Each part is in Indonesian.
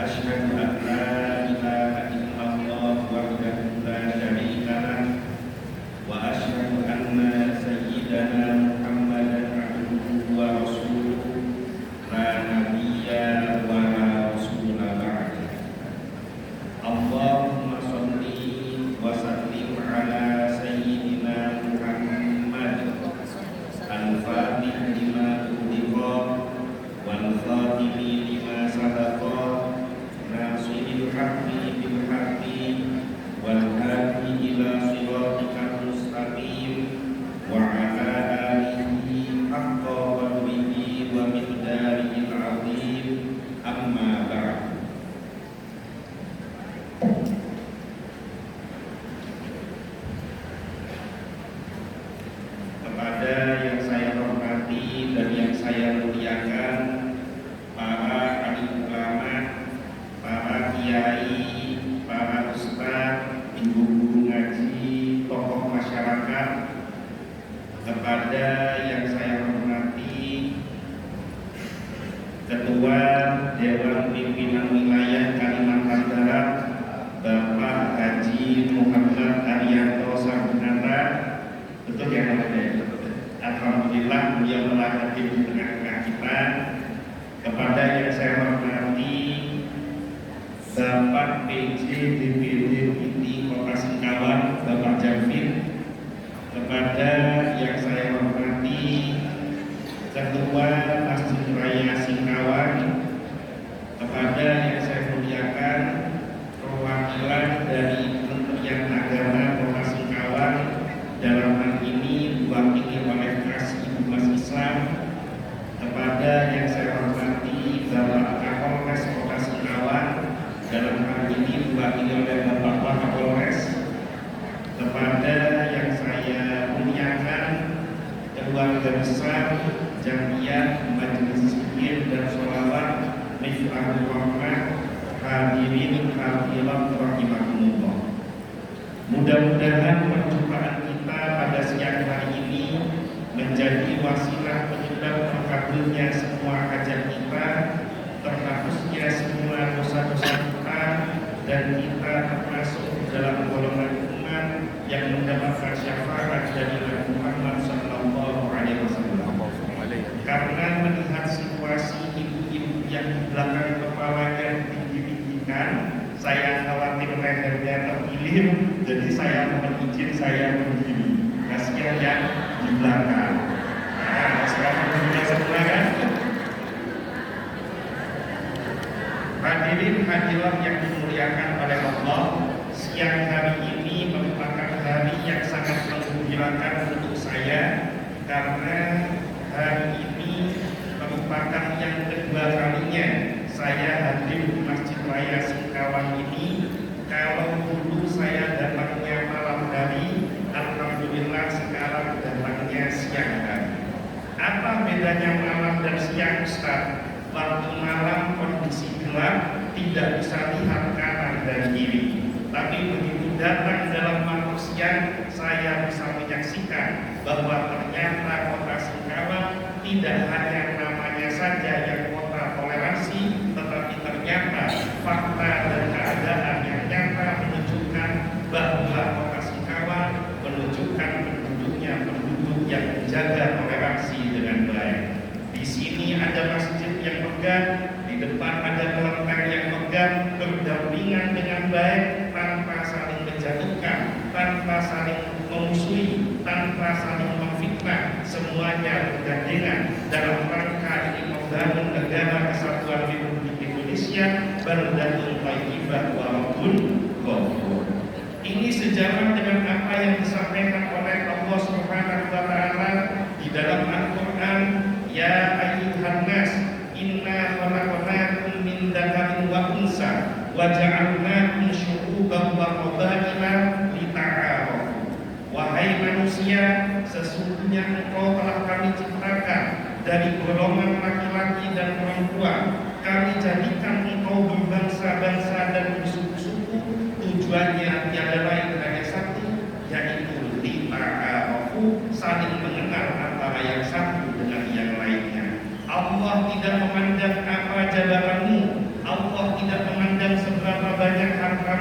Asyhadu an la ilaha illallah wahdahu la syarika lah wa asyhadu anna sayyidana Muhammadan abduhu wa rasuluhu la nabiyya wa la rasula ba'da. Allahumma sholli wa sallim ala sayyidina Muhammad al-fatih lima ughliqa wal khatimi lima sabaqa nasiril haqqi bil haqqi wal hadi ila siratikal mustaqim wa ala alihi haqqa qadrihi wa miqdarihil azim, amma ba'd. Kepada yang saya hormati dan yang saya muliakan, para alim ulama, para kiai, para ustadz, ibu guru ngaji, tokoh masyarakat, kepada yang saya hormati Ketua Dewan Pimpinan Wilayah Kalimantan Barat, Bapak Haji Muhammad Arianto Sabunata. Betul ya namanya? Alhamdulillah beliau telah hadir di tengah-tengah kita. Kepada yang saya hormati Bapak PJ DPD PD Kota Singkawang, Bapak Javin. Kepada yang saya hormati Ketua Masjid Raya Singkawang. Kepada yang saya muliakan perwakilan dari Kementerian Agama Kota Singkawang, dalam hal ini diwakili oleh Kasih Humas Islam. Kepada yang saya hormati Bapak Kapolres Kota Singkawang, dalam hal ini diwakili oleh Bapak Kapolres. Kepada yang saya muliakan keluarga besar Jamiah Majelis Zikir dan Sholawat Miftahul Rahmah, hadirin hadirat rahimakumullah. Mudah-mudahan perjumpaan kita pada siang hari ini menjadi wasilah penyebab terkabulnya semua hajat kita, terhapusnya semua dosa-dosa kita, dan kita termasuk dalam golongan umat yang mendapatkan syafaat dari Nabi Muhammad sallallahu alaihi wasallam. Karena melihat situasi ibu-ibu yang di belakang kepalanya ditinggikan, saya khawatir lehernya terkilir, jadi saya mohon izin saya berdiri. Kasihan yang di belakang. Nah, sekarang berdiri semua kan? Hadirin hadirat yang dimuliakan oleh Allah, siang hari ini merupakan hari yang sangat menggembirakan untuk saya, karena hari ini merupakan yang kedua kalinya saya hadir di Masjid Raya Singkawang ini. Kalau dulu saya datangnya malam hari, alhamdulillah sekarang datangnya siang hari. Apa bedanya malam dan siang, Ustaz? Waktu malam kondisi gelap, tidak bisa lihat kanan dan kiri. Tapi begitu datang dalam waktu siang, saya bisa menyaksikan bahwa ternyata Kota Singkawang tidak hanya namanya saja yang kota toleransi, tetapi ternyata fakta dan keadaan yang nyata menunjukkan bahwa Kota Singkawang menunjukkan penduduknya penduduk yang menjaga toleransi dengan baik. Di sini ada masjid yang megah, di depan ada kelenteng yang megah, berdampingan dengan baik, tanpa saling menjatuhkan, tanpa saling memusuhi, tanpa saling memfitnah, semuanya bergandengan dalam rangka ini membangun negara kesatuan Republik Indonesia, baldatun thayyibah wa rabbun ghafur. Ini sejalan dengan apa yang disampaikan oleh Allah Subhanahu wa taala di dalam Al-Qur'an, ya ayyuhan nas inna khalaqnakum min dzakarin wa unsa wa ja'alnakum syu'uban wa qabaila lita'arafu. Wahai manusia, sesungguhnya engkau telah kami ciptakan dari golongan laki-laki dan perempuan. Kami jadikan engkau berbangsa-bangsa dan bersuku-suku. Tujuannya tiada lain hanya satu, yaitu lita'arafu, saling mengenal antara yang satu dengan yang lainnya. Allah tidak memandang apa jabatanmu, Allah tidak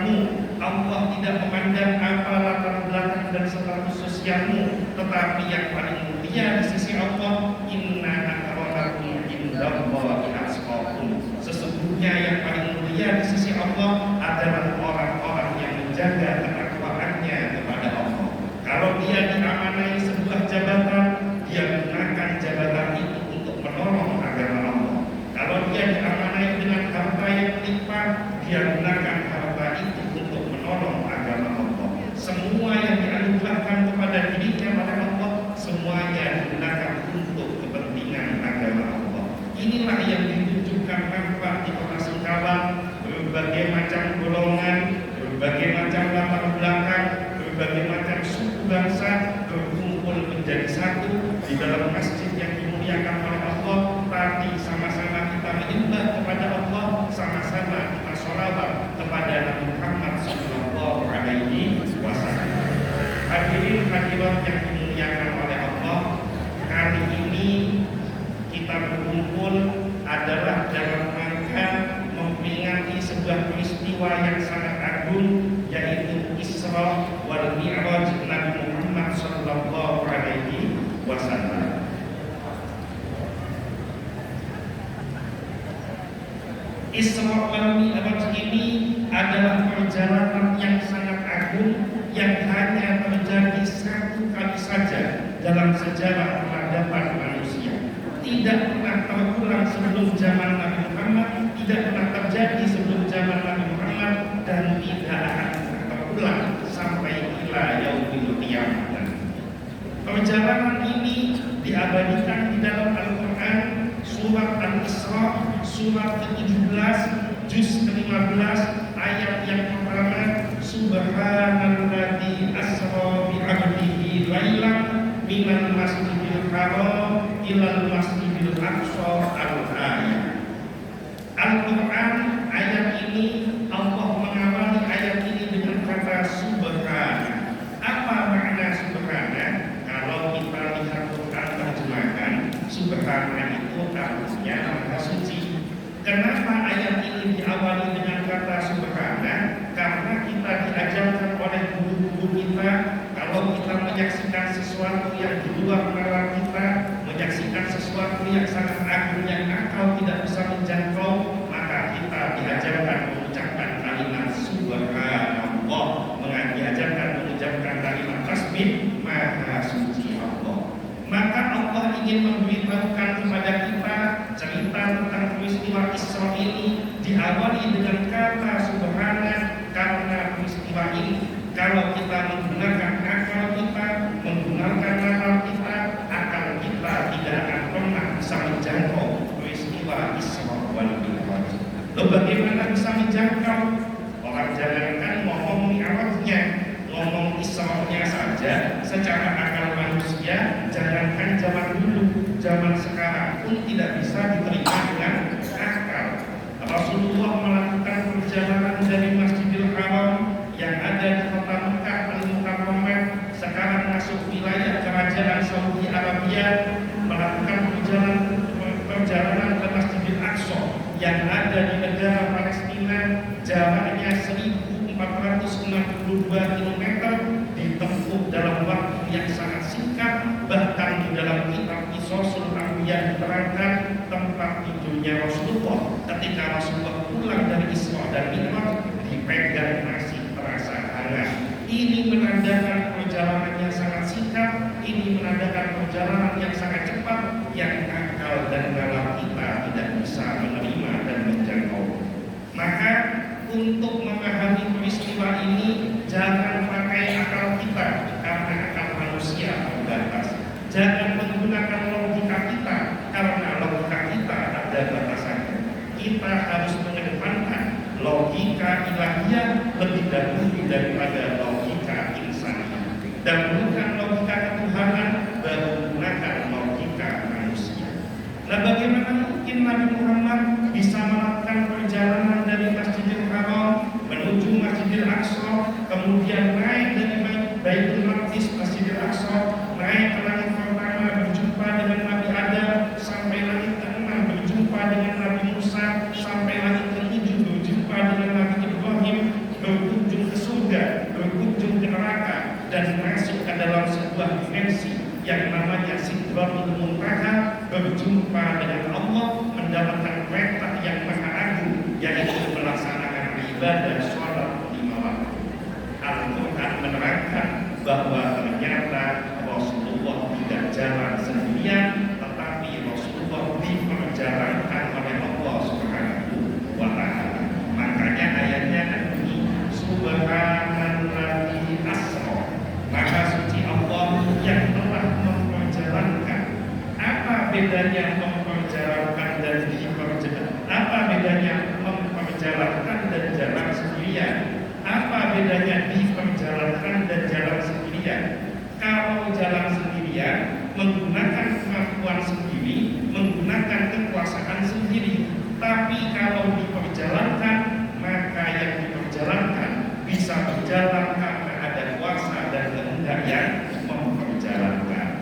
sosialmu. Allah tidak memandang apa latar belakang dan status sosialmu, tetapi yang paling mulia di sisi Allah, inna akramakum indallahi atqakum. Sesungguhnya yang paling mulia di sisi Allah adalah orang-orang yang menjaga ketakwaannya kepada Allah. Kalau dia diamanai sebuah jabatan, dia gunakan jabatan itu untuk menolong agama Allah. Kalau dia diamanai dengan harta yang melimpah, dia gunakan harta itu untuk menolong agama Allah. Semua yang dianugerahkan kepada dirinya pada Allah, semuanya digunakan untuk kepentingan agama Allah. Inilah yang ditunjukkan nampak di kota Singkawang. Berbagai macam golongan, berbagai macam latar belakang, berbagai macam suku bangsa berkumpul menjadi satu di dalam masjid yang dimuliakan oleh Allah. Tadi sama-sama kita menyembah kepada Allah, sama-sama kita sholawat kepada Nabi Muhammad Sallallahu Alaihi Wasallam. Hadirin hadirat yang dimuliakan oleh Allah, hari ini kita berkumpul adalah dalam rangka memperingati sebuah peristiwa yang sangat agung, yaitu Isra wal Mi'raj Nabi Muhammad Sallallahu Alaihi Wasallam. Isra wal Mi'raj ini adalah perjalanan yang sangat agung yang hanya terjadi satu kali saja dalam sejarah peradaban manusia. Tidak pernah terulang sebelum zaman Nabi Muhammad, tidak pernah terjadi sebelum zaman Nabi Muhammad, dan tidak akan terulang sampai ila yaumil qiyamah. Perjalanan ini diabadikan di dalam Al-Quran, surat Al-Isra, surat ke-17, juz ke-15, ayat yang pertama, Subhanalladzi asra bi 'abdihi lailan minal masjidil haram ilal masjidil aqsa al-ayat. Al-Quran ayat ini Allah mengawali ayat ini dengan kata subhana. Apa makna subhana? Kalau kita lihat Quran terjemahan, subhana itu artinya maha suci. Kenapa ayat ini diawali dengan kata subhana? Karena kita diajarkan oleh guru-guru kita, kalau kita menyaksikan sesuatu yang di luar nalar kita, menyaksikan sesuatu yang sangat agung yang akal tidak bisa menjangkau, maka kita diajarkan mengucapkan kalimat subhanallah, diajarkan mengucapkan kalimat tasbih maha suci Allah. Maka Allah ingin memberitahukan kepada kita cerita tentang peristiwa Isra ini diawali dengan kata subhana, karena peristiwa ini kalau kita menggunakan akal kita, menggunakan akal kita, akal kita tidak akan pernah bisa menjangkau peristiwa Isra wal Mi'raj. Loh, bagaimana bisa menjangkau? Orang jangankan ngomong Mi'rajnya, ngomong Isra-nya saja secara akal manusia, jangankan zaman dulu, zaman sekarang pun tidak bisa diterima dengan akal. Rasulullah melakukan perjalanan dari Masjidil Haram yang ada di kota Mekah Al-Mukarramah, sekarang masuk wilayah kerajaan Saudi Arabia, melakukan perjalanan ke Masjidil Aqsa yang ada di negara Palestina, jaraknya 1462 km, ditempuh dalam waktu yang sangat singkat. Bahkan di dalam kitab Qisasul Anbiya diterangkan tempat tidurnya Rasulullah ketika Rasulullah pulang dari Isra dan Mi'raj dipegang masih terasa hangat. Ini menandakan perjalanannya sangat singkat, ini menandakan perjalanan yang sangat cepat, yang akal dan nalar kita tidak bisa menerima dan menjangkau. Maka untuk memahami peristiwa ini, jangan pakai akal kita, karena akal manusia terbatas. Jangan menggunakan logika kita, karena logika kita ada batasannya. Kita harus mengedepankan logika ilahiyah lebih dahulu daripada logika insaniah. Dahulukan logika ketuhanan, baru gunakan logika manusia. Nah, bagaimana mungkin Nabi Muhammad bisa melakukan perjalanan dari Masjidil Haram menuju Masjidil Aqsa, kemudian naik dari Baitul Maqdis, Masjidil Aqsa, naik ke langit pertama berjumpa dengan Nabi Adam, sampai langit ke-6 berjumpa dengan Nabi Musa, sampai langit ke-7 berjumpa dengan Nabi Ibrahim, berjumpa sebuah dimensi yang namanya Sidratul Muntaha, berjumpa dengan Allah, mendapatkan perintah yang maha agung, yaitu melaksanakan ibadah sholat 5 waktu. Al-Quran menerangkan bahwa ternyata Rasulullah tidak jalan sendirian, tetapi Rasulullah diperjalankan oleh Allah Subhanahu wa Ta'ala. Makanya ayatnya ini Subhanalladzi asra, maha suci Allah yang telah memperjalankan. Apa bedanya memperjalankan dan diperjalankan? Apa bedanya memperjalankan dan jalan sendirian? Apa bedanya diperjalankan dan jalan sendirian? Kalau jalan sendirian menggunakan kemampuan sendiri, menggunakan kekuasaan sendiri. Tapi kalau diperjalankan, maka yang diperjalankan bisa berjalan karena ada kuasa dan kehendak yang memperjalankan.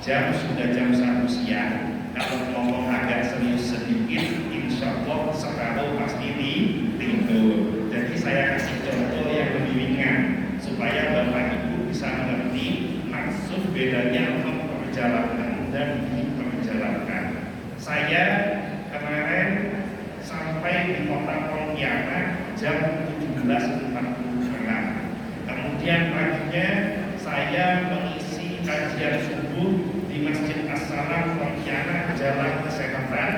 Sudah jam 1 siang. Kalau ngomong agak serius sedikit, insya Allah separuh pasti tidur. Jadi saya kasih contoh yang lebih ringan supaya Bapak Ibu bisa mengerti maksud bedanya memperjalankan dan diperjalankan. Saya kemarin sampai di kota Pontianak jam 17.46. Kemudian paginya saya mengisi kajian subuh di Masjid As-Salam Pontianak Jalan Kesehatan.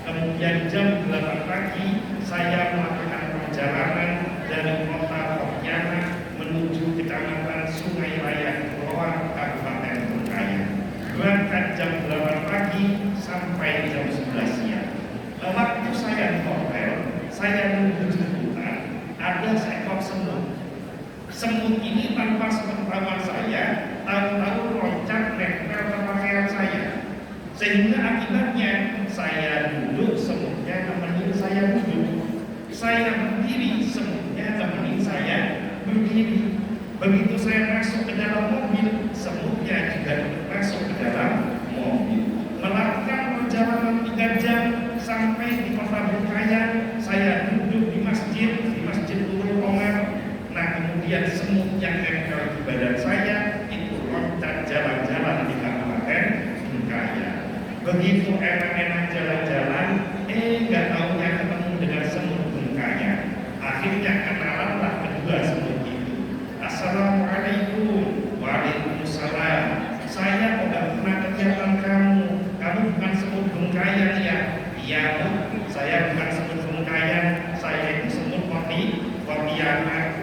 Kemudian jam 8 pagi saya melakukan perjalanan dari kota Pontianak menuju kecamatan Sungai Raya Kepulauan Kabupaten Bengkayang. Berangkat jam 8 pagi sampai jam 11 siang. Waktu saya di hotel, saya nunggu jemputan, ada seekor semut. Semut ini tanpa sepengetahuan saya, tahu-tahu loncat nempel ke pakaian saya. Sehingga akibatnya saya duduk, semutnya nemenin saya duduk. Saya berdiri, semutnya nemenin saya berdiri. Begitu saya masuk ke dalam mobil, semutnya juga masuk ke dalam mobil. Melakukan perjalanan 3 jam sampai di kota Bengkayang, saya duduk di Masjid Nurul Omar. Nah, kemudian semut yang nempel di badan saya itu loncat jalan-jalan di Kabupaten Bengkayang. Begitu enak-enak jalan-jalan, nggak taunya ketemu dengan semut Bengkayang. Akhirnya kenalanlah kedua semut itu. Assalamualaikum. Waalaikumsalam. Saya udah pernah kegiatan kamu. Kamu bukan semut Bengkayang ya? Iya, saya bukan semut Bengkayang. Saya itu semut Pontianak.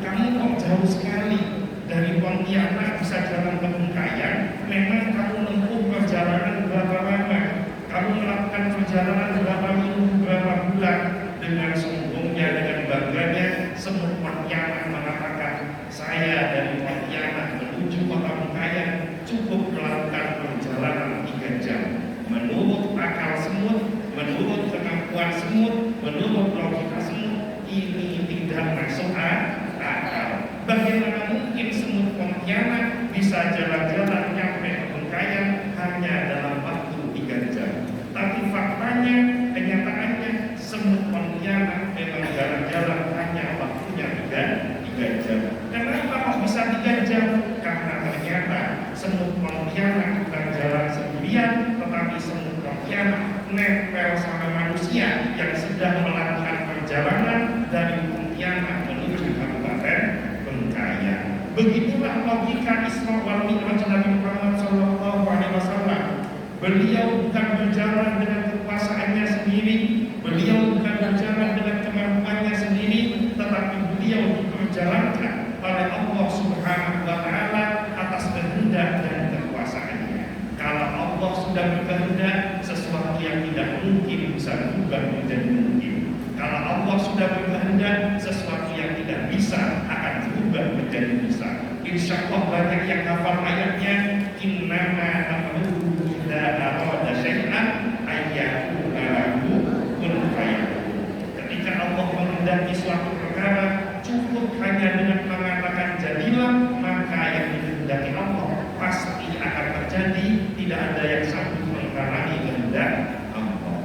Kamu kok jauh sekali dari Pontianak bisa jalan ke Bengkayang? Memang kamu menempuh perjalanan berapa lama? Kamu melakukan perjalanan berapa minggu, berapa bulan? Dengan sombongnya, dengan bangganya, semut Pontianak mengatakan, saya dari Pontianak menuju kota Bengkayang cukup melakukan perjalanan 3 jam. Menurut akal semut, menurut kemampuan semut, menurut logika semut, ini tidak masuk akal. Bagaimana mungkin semut Pontianak bisa jalan-jalan nyampe ke Bengkayang hanya dalam waktu 3 jam? Tapi faktanya, kenyataannya, semut Pontianak memang jalan-jalan hanya waktunya 3 jam. Kenapa kok bisa 3 jam? Karena ternyata semut Pontianak bukan jalan sendirian, tetapi semut Pontianak nempel sama manusia yang sedang melakukan perjalanan dari Pontianak menuju Kabupaten Bengkayang. Begitulah logika Isra wal Mi'raj Nabi Muhammad SAW. Beliau bukan berjalan dengan kekuasaannya sendiri, beliau bukan berjalan dengan kemampuannya sendiri, tetapi beliau diperjalankan oleh Allah Subhanahu wa Ta'ala atas kehendak dan kekuasaannya. Kalau Allah sudah berkehendak, sesuatu yang tidak mungkin bisa berubah menjadi mungkin. Kalau Allah sudah berkehendak, sesuatu yang tidak bisa akan berubah menjadi bisa. Insya Allah banyak yang hafal ayatnya. Innama amruhu idza arada syai'an ayyakuna lahu kun fayakun. Ketika Allah menghendaki suatu perkara, cukup hanya dengan mengatakan jadilah, maka yang dikehendaki Allah pasti akan terjadi. Tidak ada yang sanggup menghalangi kehendak Allah.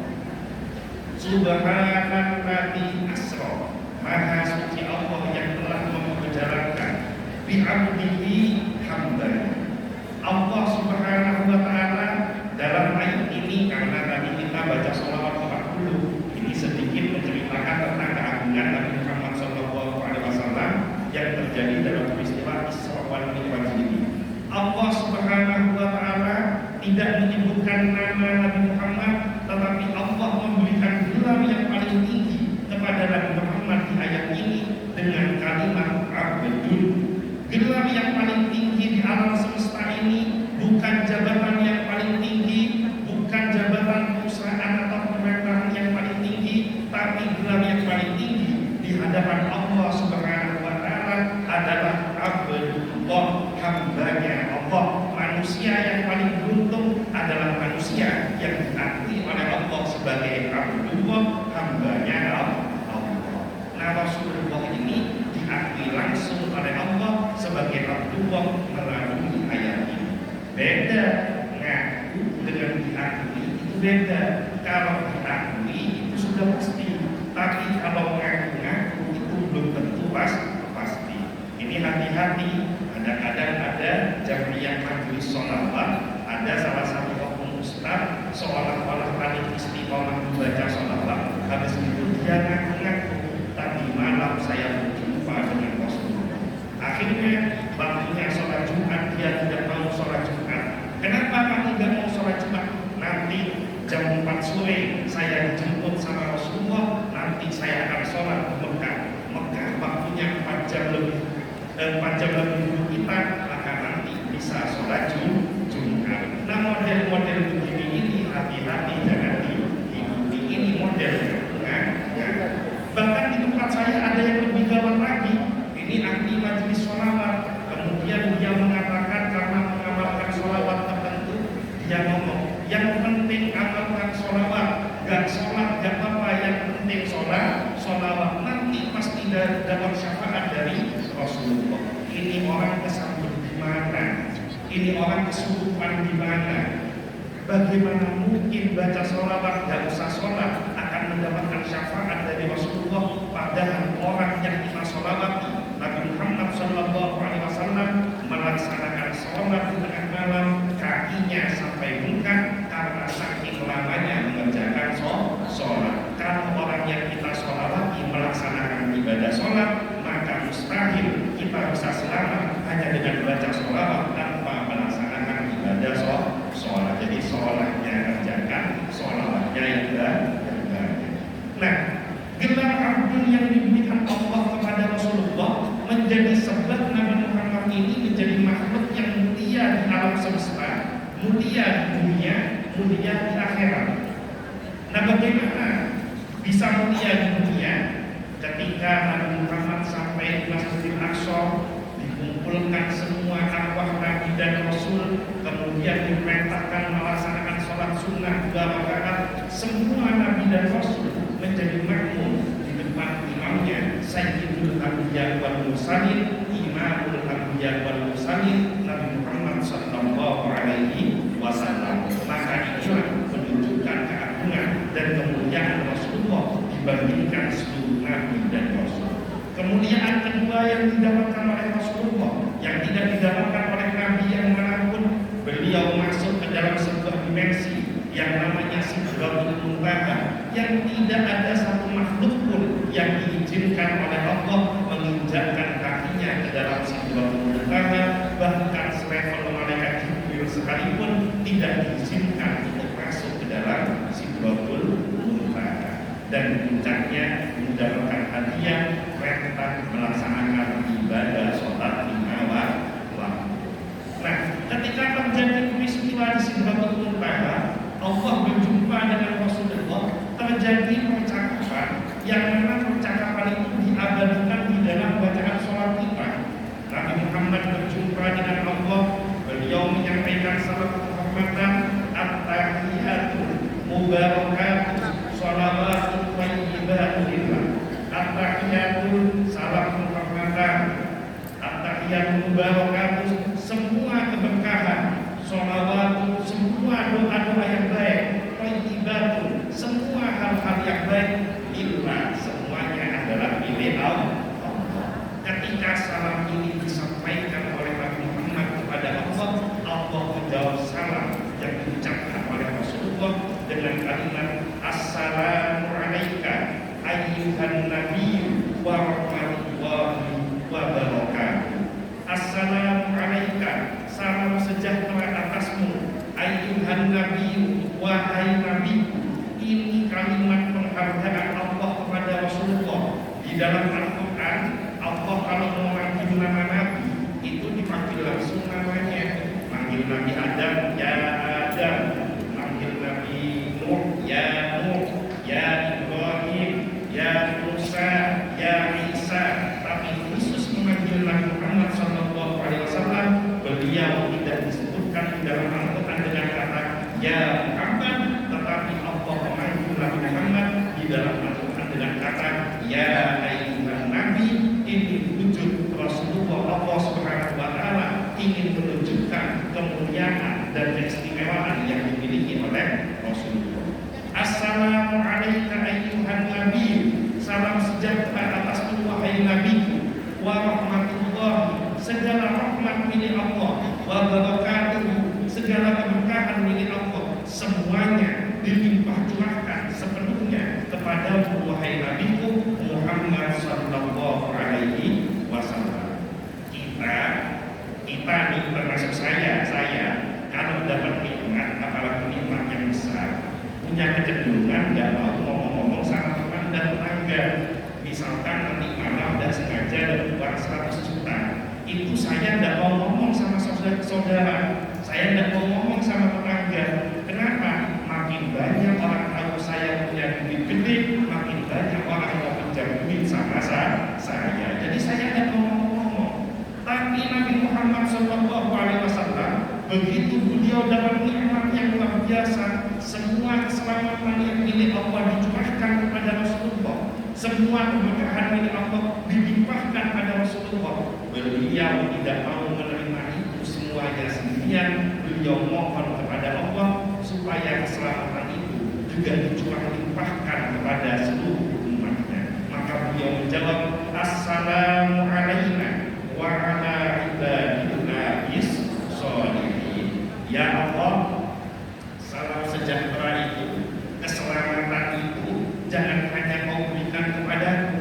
Subhanalladzi asra, maha suci Allah yang telah memperjalankan bi'abdihi hamdan ini karena tadi kita baca sholawat 40, ini sedikit menceritakan tentang keagungan Nabi Muhammad SAW yang terjadi dalam peristiwa Isra wal Mi'raj ini. Allah Subhanahu wa Ta'ala tidak menyebutkan nama Nabi Muhammad, tetapi Allah memberikan gelar yang paling tinggi kepada Nabi Muhammad di ayat ini dengan kalimat Abdul. Gelar yang paling tinggi di alam semesta ini bukan jabatan yang paling tinggi, bukan jabatan perusahaan atau pemerintahan yang paling tinggi, tapi gelar yang paling tinggi di hadapan Allah Subhanahu wa Ta'ala adalah Abdullah, hambanya Allah. Manusia yang paling beruntung adalah manusia yang diakui oleh Allah sebagai Abdullah, hambanya Allah. Nah, Rasulullah ini diakui langsung oleh Allah sebagai Abdullah melalui ayat ini. Beda ngaku dengan diakui, itu beda. Kalau diakui itu sudah pasti, tapi kalau ngaku-ngaku itu belum tentu pasti. Ini hati-hati. Kadang-kadang ada jamiah majelis sholawat, ada salah satu oknum ustaz seolah-olah paling istiqomah membaca sholawat, habis itu dia ngaku-ngaku tadi malam saya berjumpa dengan Rasulullah. Akhirnya waktunya sholat Jumat dia tidak mau sholat Jumat. Kenapa kamu tidak mau sholat Jumat? Nanti jam 4 sore saya dijemput sama Rasulullah, nanti saya akan sholat di Mekah. Mekah waktunya 4 jam lebih dulu kita, maka nanti bisa sholat Jumat. Nah, model-model begini ini hati-hati, jangan diikuti. Ini modelnya. Bahkan di tempat saya ada yang lebih gawat lagi. Ini ahli majelis sholawat, kemudian dia mengatakan karena mengamalkan sholawat tertentu, dia ngomong yang penting amalkan sholawat, gak sholat gak apa-apa, yang penting sholawat, nanti pasti dapat syafaat dari Rasulullah. Ini orang kesambut di mana? Ini orang kesurupan di mana? Bagaimana mungkin baca sholawat gak usah sholat akan mendapatkan syafaat dari Rasulullah? Padahal orang yang kita sholawati, Nabi Muhammad SAW melaksanakan sholat di tengah malam, kakinya sampai bengkak karena saking lamanya mengerjakan sholat. Kalau orang yang kita sholawati melaksanakan ibadah sholat, maka mustahil kita bisa selamat hanya dengan baca sholawat tanpa melaksanakan ibadah sholat. Jadi sholatnya kerjakan, sholawatnya yang banyak. Nah, gelar Abdul yang diberikan Allah kepada Rasulullah menjadi sebab Nabi Muhammad ini menjadi makhluk yang mulia di alam semesta, mulia di dunia, mulia di akhirat. Nah, bagaimana bisa mulia di dunia? Ketika Nabi Muhammad sampai di Masjidil Aqsa, dikumpulkan semua arwah Nabi dan Rasul, kemudian diperintahkan melaksanakan sholat sunnah 2 rakaat. Semua Nabi dan Rasul menjadi makmum di depan imamnya Sayyidul Anbiya wal Mursalin, Imamul Anbiya wal Mursalin, Nabi Muhammad sallallahu alaihi wasallam. Maka inilah menunjukkan keagungan dan kemuliaan Rasulullah dibandingkan seluruh Nabi dan Rasul. Kemuliaan kedua yang didapatkan oleh Rasulullah, yang tidak didapatkan oleh Nabi yang manapun, beliau masuk ke dalam sebuah dimensi yang namanya Sidratul Muntaha, yang tidak ada satu makhluk pun yang diizinkan oleh Allah menginjakkan kakinya ke dalam Sidratul Muntaha. Bahkan selevel malaikat Jibril sekalipun tidak diizinkan untuk masuk ke dalam Sidratul Muntaha. Dan puncaknya mendapatkan hadiah perintah melaksanakan ibadah sholat 5 waktu. Nah, ketika terjadi peristiwa di Sidratul Muntaha, Allah berjumpa dengan Rasulullah, terjadi percakapan yang mana percakapan itu diabadikan di dalam bacaan sholat kita. Nabi Muhammad berjumpa dengan Allah, beliau menyampaikan salam penghormatan, at-tahiyatu mubarakatuh sholawatu thayyibatu lillah. At-tahiyatu salam penghormatan, at-tahiyatu mubarakatuh semua keberkahan, sholawatu semua doa-doa yang baik, thayyibatu semua hal-hal yang baik, lillah semuanya adalah milik Allah. Ketika salam ini disampaikan oleh Nabi Muhammad kepada Allah, Allah menjawab salam yang diucapkan oleh Rasulullah dengan kalimat assalamu alaika ayyuhan nabiyyu wa rahmatullahi wa barakatuh. Assalamu alaika, salam sejahtera atasmu, ayyuhan nabiyyu, wahai nabiku. Ini kalimat penghargaan Allah kepada Rasulullah. Di dalam Al-Quran, Allah kalau memanggil nama Nabi itu dipanggil langsung namanya. Manggil Nabi Adam, ya Adam. Manggil Nabi Nuh, ya Nuh. Ya Ibrahim, ya Musa, ya Isa. Tapi khusus memanggil Nabi Muhammad SAW, beliau tidak disebutkan di dalam Al-Quran dengan kata ya Muhammad, tetapi Allah memanggil Nabi Muhammad di dalam Al-Quran dengan kata ya ayyuhan nabi. Ini wujud Rasulullah. Allah Subhanahu wa Ta'ala ingin menunjukkan kemuliaan dan keistimewaan yang dimiliki oleh Rasulullah. Assalamu alaika ayyuhan nabi, salam sejahtera atasmu wahai nabiku, wa rahmatullahi, segala rahmat milik Allah, wa barakatuh, segala keberkahan milik Allah, semuanya dilimpah curahkan sepenuhnya kepada wahai nabiku Muhammad sallallahu alaihi wasallam. Kita nih termasuk saya kalau dapat nikmat, apalagi nikmat yang besar, punya kecenderungan nggak mau ngomong-ngomong sama teman dan tetangga. Misalkan nanti malam dan sengaja dapat uang 100 juta, itu saya nggak mau ngomong sama saudara, saya nggak mau ngomong sama tetangga. Kenapa? Makin banyak orang tahu saya punya duit gede, makin banyak orang yang pinjam duit sama saya. Jadi saya nggak mau ngomong. Tapi Nabi Muhammad SAW, begitu beliau dapat nikmat yang luar biasa, semua keselamatan yang milik Allah dicurahkan kepada Rasulullah, semua keberkahan milik Allah dilimpahkan pada Rasulullah. Beliau tidak mau menerima itu semuanya sendirian. Beliau mohon kepada Allah supaya keselamatan itu juga dicurah-limpahkan kepada seluruh umatnya. Maka beliau menjawab, assalamu alaina wa ala ibadillahis sholihin. Ya Allah, salam sejahtera itu, keselamatan itu jangan hanya kau berikan kepadaku,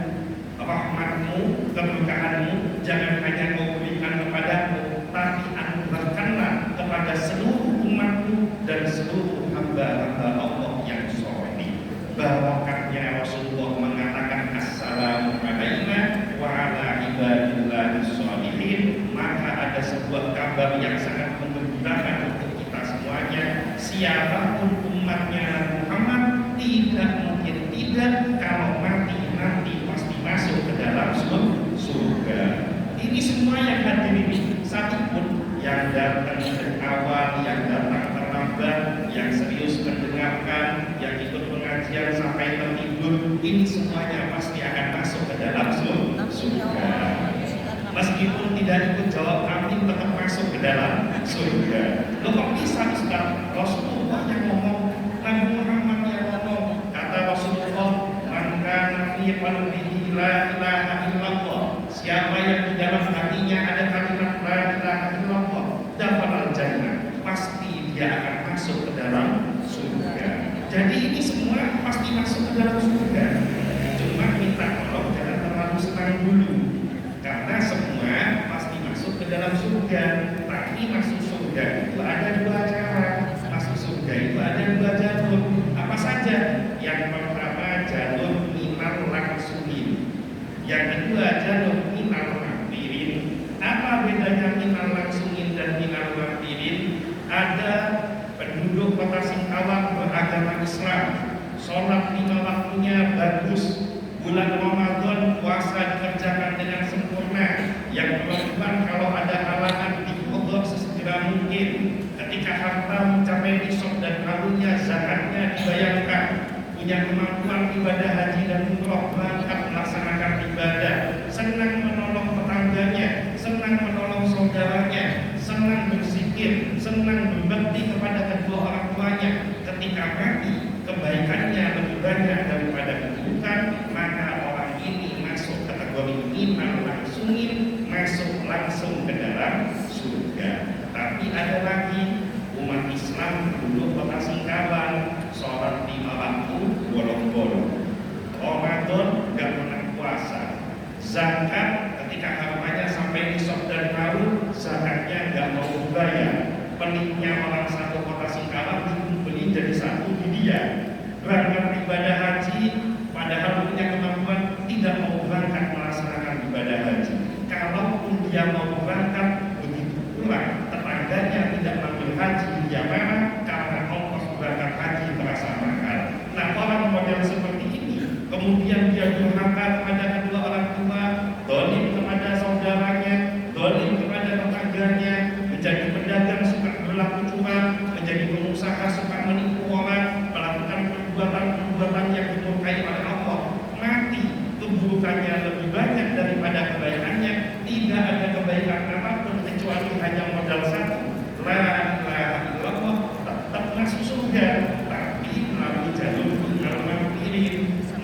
rahmatmu, keberkahanmu jangan hanya kau berikan kepadaku, tapi anugerahkanlah kepada seluruh umatmu dan seluruh hamba-hamba Allah yang sholih. Barokahnya Rasulullah mengatakan assalamu alaina wa ala ibadillahis sholihin, maka ada sebuah kabar yang sangat menggembirakan untuk kita semuanya. Siapapun umatnya Nabi Muhammad tidak mungkin tidak kalau mati nanti pasti masuk ke dalam surga. Ini semua yang hadir ini, satupun yang datang dari awal, yang datang terlambat, yang serius mendengarkan, yang ikut pengajian sampai tertidur, ini semuanya pasti akan masuk ke dalam surga. Meskipun tidak ikut jawab amin, tetap masuk ke dalam surga. Loh kok bisa Ustaz? Rasulullah yang ngomong, Nabi Muhammad yang ngomong. Kata Rasulullah, man kana fi qalbihi la ilaha illallah, siapa yang di dalam hatinya ada kalimat la ilaha illallah, dakhala jannah, pasti dia akan masuk ke dalam surga. Jadi ini semua pasti masuk ke dalam surga. Cuma minta tolong jangan terlalu senang dulu, karena semua pasti masuk ke dalam surga. Tapi masuk surga itu ada dua cara. Masuk surga itu ada dua jalur. Apa saja? Yang pertama jalur minal langsungin, yang kedua jalur minal makfirin. Apa bedanya minal langsungin dan minal makfirin? Ada penduduk kota Singkawang beragama Islam, sholat 5 waktunya bagus, bulan Ramadan puasa dikerjakan dengan sempurna, yang perempuan kalau ada halangan diqadha sesegera mungkin, ketika harta mencapai nisab dan kalunnya zakatnya dibayarkan, punya kemampuan ibadah haji dan umroh berangkat melaksanakan ibadah, senang menolong tetangganya, senang menolong saudaranya, senang berzikir, senang berbakti kepada kedua orang tuanya. Ketika mati kebaikannya lebih banyak daripada keburukan, maka orang ini masuk kategori iman langsungin, masuk langsung ke dalam surga. Tapi ada lagi umat Islam dulu kota Singkawang, sholat 5 waktu bolong-bolong. Ramadan nggak pernah puasa. Zakat ketika hartanya sampai nisab dan haul, zakatnya nggak mau dibayar. Peliknya orang satu kota Singkawang dikumpulin jadi satu di dia. Berangkat ibadah haji, padahal punya kemampuan, tidak mau berangkat melaksanakan ibadah haji. Kalaupun dia mau berangkat, begitu pulang tetangganya tidak mengambil haji, dia marah karena ongkos berangkat haji terasa mahal. Nah, orang model seperti ini, kemudian dia durhaka kepada kedua orang tua, dolim kepada saudaranya, dolim kepada tetangganya, menjadi pedagang suka berlaku curang, menjadi pengusaha suka menipu orang, melakukan perbuatan yang dimurkai oleh Allah, mati keburukannya lebih banyak daripada kebaikannya. Tidak ada kebaikan apapun kecuali hanya modal satu, la ilaha illallah, tetap masuk surga, tapi melalui jalur al-maghfirin.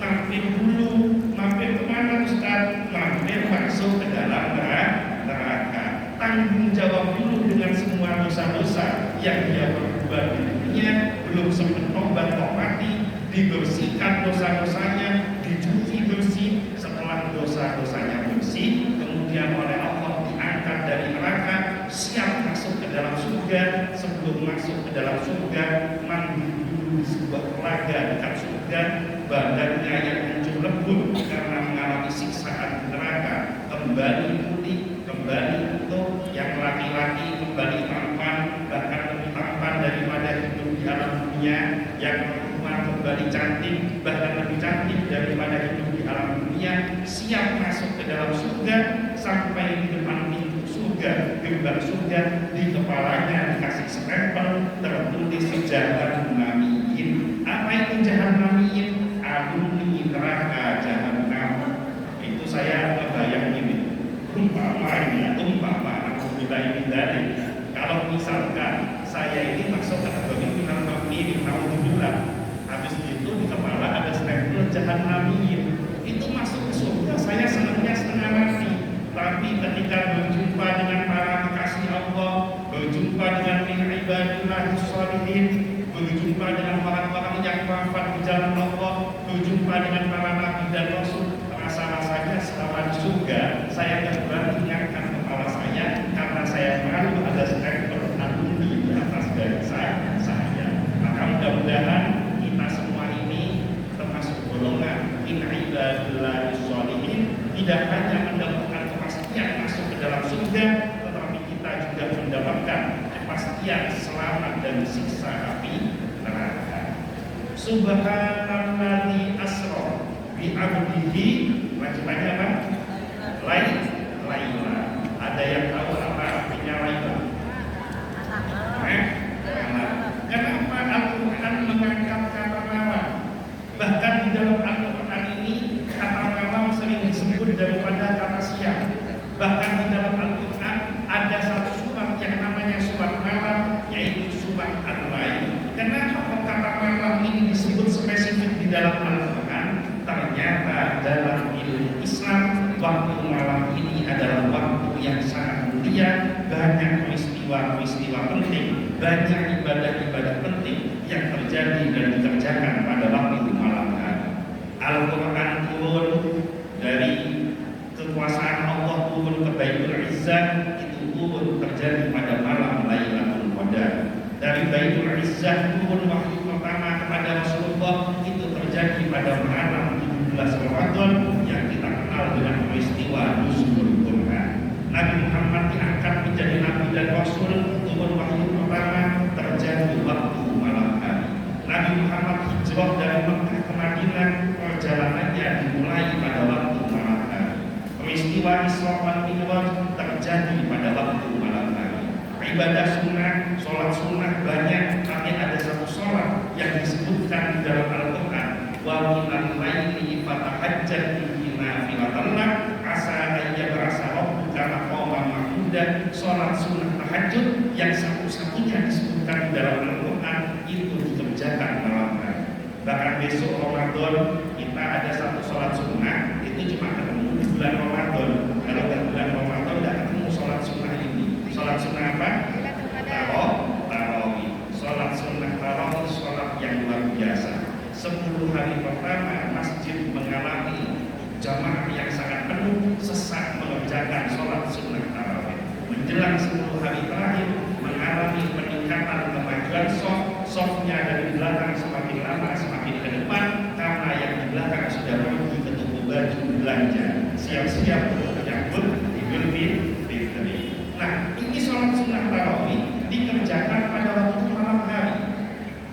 Mampir dulu, mampir kemana Ustaz? Mampir masuk ke dalam neraka. Tanggung jawab dulu dengan semua dosa-dosa yang dia perbuat di dunia, belum sempat tobat mati, dibersihkan dosa-dosanya, dicuci bersih. Setelah dosa-dosanya bersih, kemudian oleh Allah diangkat dari neraka, siap masuk ke dalam surga. Sebelum masuk ke dalam surga, mandi dulu di sebuah telaga dekat surga, badannya yang hancur lebur karena mengalami siksaan neraka kembali pulih, kembali utuh. Yang laki-laki kembali tampan, bahkan lebih tampan daripada hidup di alam dunia. Yang perempuan kembali cantik, bahkan lebih cantik daripada hidup di alam dunia. Siap masuk ke dalam surga, sampai di depan pintu surga, gerbang surga, di kepalanya dikasih stempel tertulis jahannamiyin. Apa itu jahannamiyin? Alumni neraka jahannam. Itu saya ngebayangin, umpama aku ini dari, kalau misalkan saya ini masuk kategori minal maghfirin, naudzubillah, habis itu di kepala ada stempel jahannamiyin, itu masuk ke surga, saya senangnya setengah mati. Tapi ketika berjumpa dengan para kekasih Allah, berjumpa dengan min ibadillah sholihin, berjumpa dengan orang-orang yang wafat di jalan Allah, berjumpa dengan para nabi dan rasul, rasa-rasanya selama di surga saya tidak berani mengangkat kepala saya karena saya malu ada stempel alumni di atas dari saya. Maka mudah-mudahan kita semua ini termasuk golongan min ibadillah sholihin, tidak hanya mendapatkan kepastian masuk ke dalam surga, tetapi kita juga mendapatkan kepastian selamat dari siksa api neraka. Subhanalladzi asra bi 'abdihi, lanjutannya apa? Laila. Ada yang tahu apa artinya Laila? Kenapa Al-Quran mengangkat kata malam? Bahkan di dalam Al-Quran ini kata malam sering disebut daripada kata siang. Bahkan di dalam Al-Quran ada satu surat yang namanya surat malam, yaitu surat Al-Lail. Kenapa kata malam ini disebut spesifik di dalam Al-Quran? Ternyata dalam ilmu Islam, waktu malam ini adalah waktu yang sangat mulia. Banyak peristiwa-peristiwa penting, banyak ibadah-ibadah penting yang terjadi dan dikerjakan pada waktu malam hari. Al-Quran turun dari kekuasaan Allah, turun ke Baitul Izzah, itu turun terjadi pada malam Lailatul Qadar. Dari Baitul Izzah turun wahyu pertama kepada Rasulullah, itu terjadi pada malam 17 Ramadan yang kita kenal dengan peristiwa Nuzulul Quran. Nabi Muhammad diangkat menjadi Nabi dan Rasul, turun wahyu pertama terjadi waktu malam hari. Nabi Muhammad hijrah dari Mekah ke Madinah, perjalanannya dimulai pada waktu malam hari. Peristiwa Isra wal Mi'raj terjadi pada waktu malam hari. Ibadah sunnah, sholat sunnah banyak, tapi ada satu sholat yang disebutkan di dalam Al-Quran, wa minal laili fatahajjat bihi nafilatan lak asa an yab'asa rabbuka maqaman mahmuda. Sholat sunnah tahajud yang satu-satunya disebutkan di dalam Al-Quran itu dikerjakan malam hari. Bahkan besok Ramadan kita ada satu sholat sunnah, itu cuma ketemu di bulan Ramadan. Kalau di bulan Ramadan tidak ketemu sholat sunnah ini. Sholat sunnah apa? Tarawih. Sholat sunnah tarawih, sholat yang luar biasa. mengerjakan sholat sunnah tarawih menjelang 10 hari terakhir mengalami peningkatan kemajuan softnya dari belakang semakin lama semakin ke depan karena yang di belakang sudah pergi ke toko baju belanja siap-siap untuk menyambut Idul Fitri. Nah, ini sholat sunnah tarawih dikerjakan pada waktu malam hari.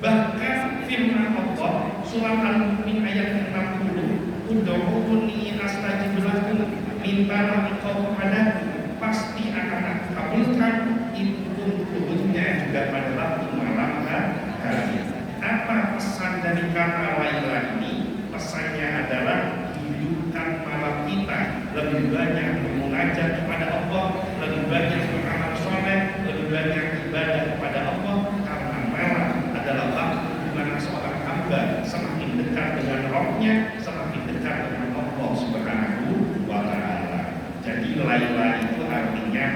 Bahkan firman Allah surat Al-Mu'min ayat 60, ud'uuni astajib lakum, mintalah engkau kepadaku pasti akan aku kabulkan. Itu pun turunnya juga pada waktu malam hari. Apa pesan dari kata Laila ini? Pesannya adalah hidupkan malam kita lebih banyak mengajak kepada Allah, lebih banyak beramal soleh, lebih banyak ibadah kepada Allah, karena malam adalah waktu di mana seorang hamba semakin dekat dengan Rabb-nya, semakin dekat dengan Allah Subhanahu wa Ta'ala. Jadi Laila itu artinya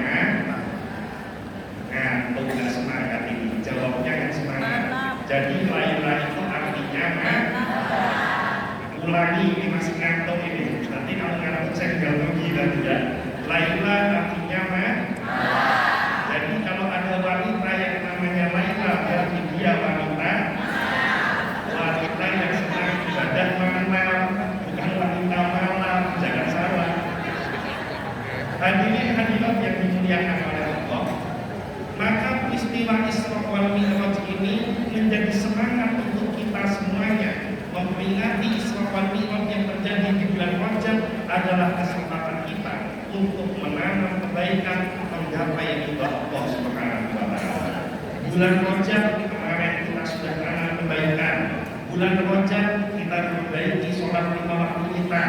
ngantuk, nggak semangat ini jawabnya kan semangat. Jadi Laila itu artinya ulangi, ini masih ngantuk ini. Nanti kalau ngantuk saya tinggal pergi dan tidak. Laila artinya jadi kalau ada wanita yang namanya Laila berarti dia wanita yang sedang ibadah malam, bukan wanita malam, jangan salah. Hadirin hadirat yang dimuliakan oleh Allah, maka peristiwa Isra wal Mi'raj ini menjadi semangat untuk kita semuanya. Memperingati Isra wal Mi'raj yang terjadi di bulan Rajab adalah kesempatan kita untuk menanam kebaikan, menggapai ridha Allah Subhanahu wa Ta'ala. Bulan Rajab kemarin kita sudah tanam kebaikan. Bulan Rajab kita perbaiki sholat 5 waktu kita.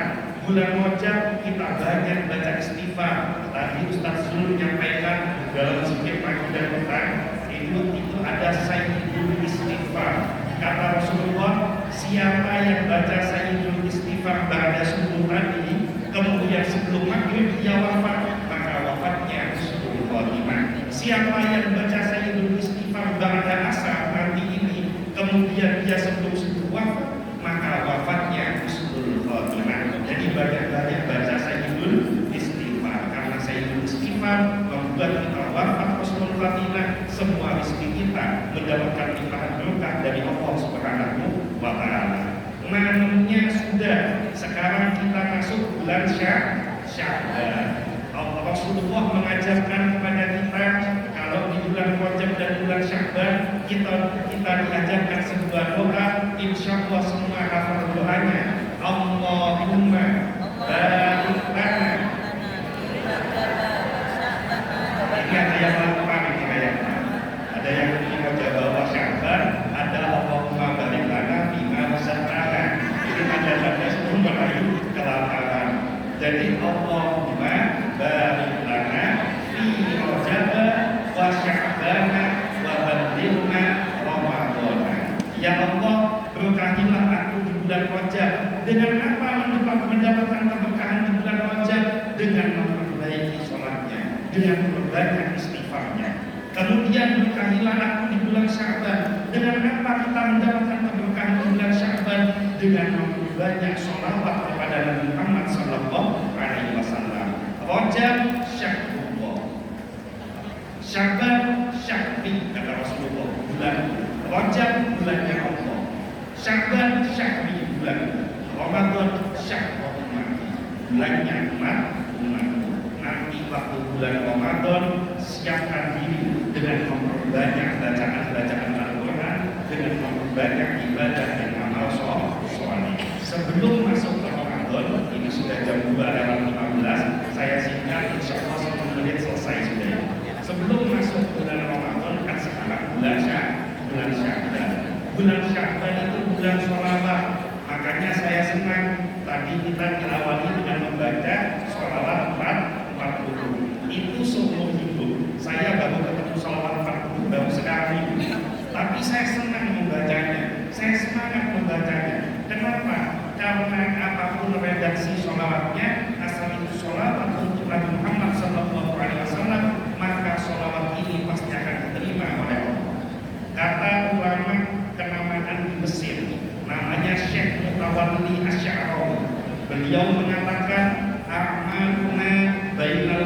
Bulan Rajab kita banyak baca istighfar. Tadi Ustaz Zul menyampaikan dalam zikir pagi dan petang itu ada sayyidul istighfar. Kata Rasulullah, siapa yang baca sayyidul istighfar pada subuh tadi, kemudian sebelum maghrib dia wafat, maka wafatnya husnul khotimah. Siapa yang baca sayyidul istighfar pada asar nanti ini, kemudian dia sebelum subuh wafat, maka wafatnya husnul khotimah. Jadi banyak-banyak baca sayyidul istighfar, karena sayyidul istighfar membuat kita wafat husnul khotimah. Semua rezeki kita mendapatkan limpahan berkah dari Allah Subhanahu wa Ta'ala. Namanya sudah, sekarang kita masuk bulan Sya'ban. Rasulullah mengajarkan kepada kita kalau di bulan Rajab dan bulan Sya'ban kita diajarkan sebuah doa. Insyaallah semua hafal doanya. Allahumma barik lana. Ini ada yang lakukan ini kayaknya. Ada yang baca bawah Sya'ban, ada Allahumma barik lana bima razaqtana. Ini ada sebelum merayu kelaparan. Jadi Allahumma barik lana fi Rajab wa Sya'ban wa ballighna Ramadan. Ya Allah, berkahilah aku di bulan Rajab. Dengan apa mendapatkan keberkahan di bulan Rajab? Dengan memperbaiki sholatnya, dengan memperbanyak istighfarnya. Kemudian berkahilah aku di bulan Sya'ban. Dengan apa kita mendapatkan keberkahan di bulan Sya'ban? Dengan memperbanyak sholawat kepada Nabi Muhammad sallallahu alaihi wasallam. Rajab syahrullah, Sya'ban syahri, kata Rasulullah, bulan Rajab bulannya Allah, Sya'ban syahri bulan, Ramadan syahrul umat, bulannya umat. Nanti waktu bulan Ramadan siapkan diri dengan memperbanyak bacaan Al-Quran, dengan memperbanyak ibadah dan amal soleh. Sebelum masuk ke Ramadan, ini sudah jam 2:15, saya singkat, insya Allah 10 menit selesai sudah. Sebelum masuk bulan Ramadan, kan sekarang bulan Sya'ban. Bulan Sya'ban itu bulan sholawat. Makanya saya senang tadi kita diawali dengan membaca sholawat 40. Itu seumur hidup saya baru ketemu sholawat 40 baru sekali. Tapi saya senang membacanya, saya semangat membacanya. Kenapa? Karena apapun redaksi sholawatnya, asal itu sholawat untuk Nabi Muhammad SAW, maka sholawat ini pasti akan diterima oleh Allah. Kata ulama kenamaan di Mesir, namanya Syekh Mutawalli Asy'arawi, beliau mengatakan a'maluna bainal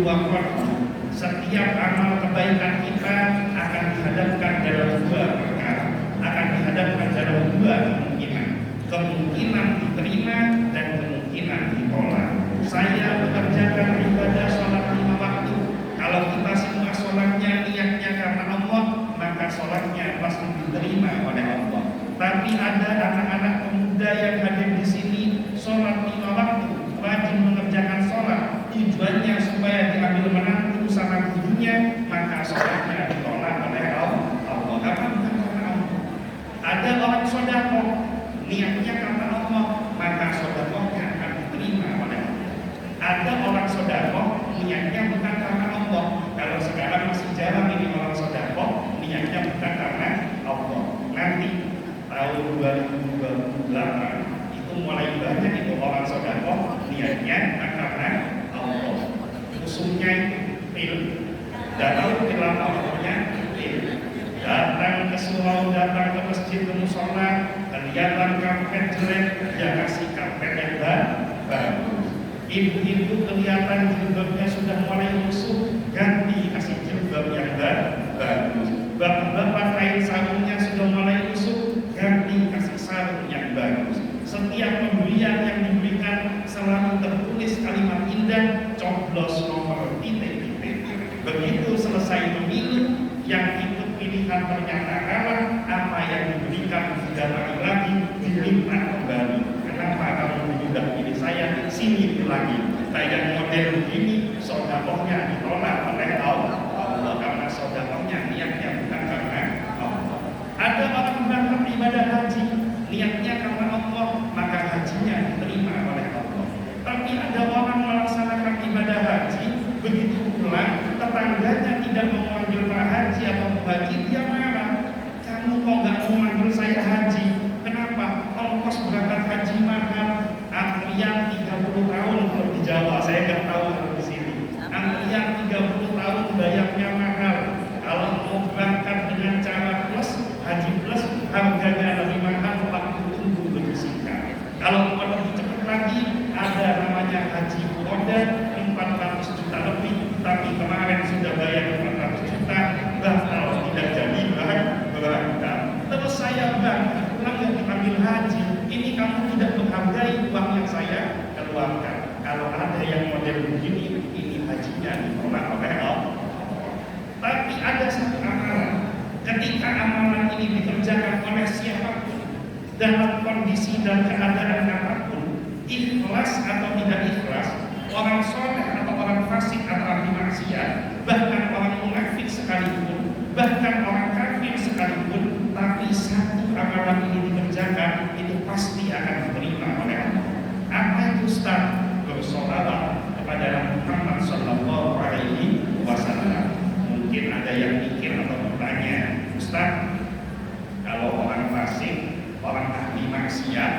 a'malu wa qalbu. Setiap amal kebaikan kita akan dihadapkan dalam dua perkara, akan dihadapkan dalam dua kemungkinan diterima dan kemungkinan ditolak. Saya mengerjakan ibadah sholat 5 waktu. Kalau kita semua sholatnya niatnya karena Allah, maka sholatnya pasti diterima oleh Allah. Tapi ada anak-anak pemuda yang hadir di sini sholat 5 waktu, rajin mengerjakan sholat, tujuannya supaya diambil menantu sama gurunya, maka sholatnya ditolak oleh Allah. Karena bukan karena Allah. Ada orang sedekah, niatnya karena Allah, maka sedekahnya akan diterima oleh Allah. Ada orang sedekah, niatnya bukan karena Allah. Kalau sekarang masih jarang ini orang sedekah, niatnya bukan karena Allah. Nanti tahun 2028 itu mulai banyak itu orang sedekah, niatnya bukan karena Allah. Musuhnya itu datang ke lapangannya, datang ke surau, datang ke masjid, ke musola, kelihatan karpet jelek, dia kasih karpet yang bagus. Ibu-ibu kelihatan jilbabnya sudah mulai lusuh, ganti kasih jilbab yang bagus. Bapak-bapak kain sarungnya sudah mulai lusuh, ganti kasih sarung yang bagus. Setiap pembelian yang diberikan selalu tertulis kalimat indah, coblos nomor titik. Begitu selesai pemilu, yang ikut pilihan ternyata kalah, apa yang diberikan tidak lagi diminta kembali. Kenapa kamu sudah pilih saya? Sini lagi. Kayak model begini, sedekahnya ditolak oleh Allah karena sedekahnya niatnya bukan karena Allah. Ada orang berangkat ibadah haji, niatnya karena Allah, maka hajinya diterima oleh Allah. Tapi ada orang melaksanakan ibadah haji, begitu pulang, tetangganya tidak memanggil Pak Haji atau Bu Haji, dia marah. Kamu kok nggak memanggil saya haji? Kenapa? Ongkos berangkat haji mahal, antrian 30 tahun kalau di Jawa, saya nggak tahu kalau di sini. Antrian 30 tahun bayarnya mahal. Kalau mau berangkat dengan cara plus, haji plus, harganya lebih mahal, waktu tunggu lebih singkat. Kalau mau lebih cepat lagi, ada namanya haji roda 400 juta lebih, tapi kemarin sudah bayar 400 juta, batal tidak jadi berangkat. Terus saya bangga, pulang yang dipanggil haji, ini kamu tidak menghargai uang yang saya keluarkan. Kalau ada yang model begini, ini hajinya ditolak oleh Allah. Tapi ada satu amalan, ketika amalan ini dikerjakan oleh siapapun, dalam kondisi dan keadaan apapun, ikhlas atau tidak ikhlas, orang soleh atau orang fasik atau ahli maksiat, bahkan orang munafik sekalipun, bahkan orang kafir sekalipun, tapi satu amalan ini dikerjakan, itu pasti akan diterima oleh Allah. Apa itu Ustaz? Bersolawat kepada Muhammad Sallallahu Alaihi Wasallam. Mungkin ada yang mikir atau bertanya, Ustaz, kalau orang fasik, orang ahli maksiat,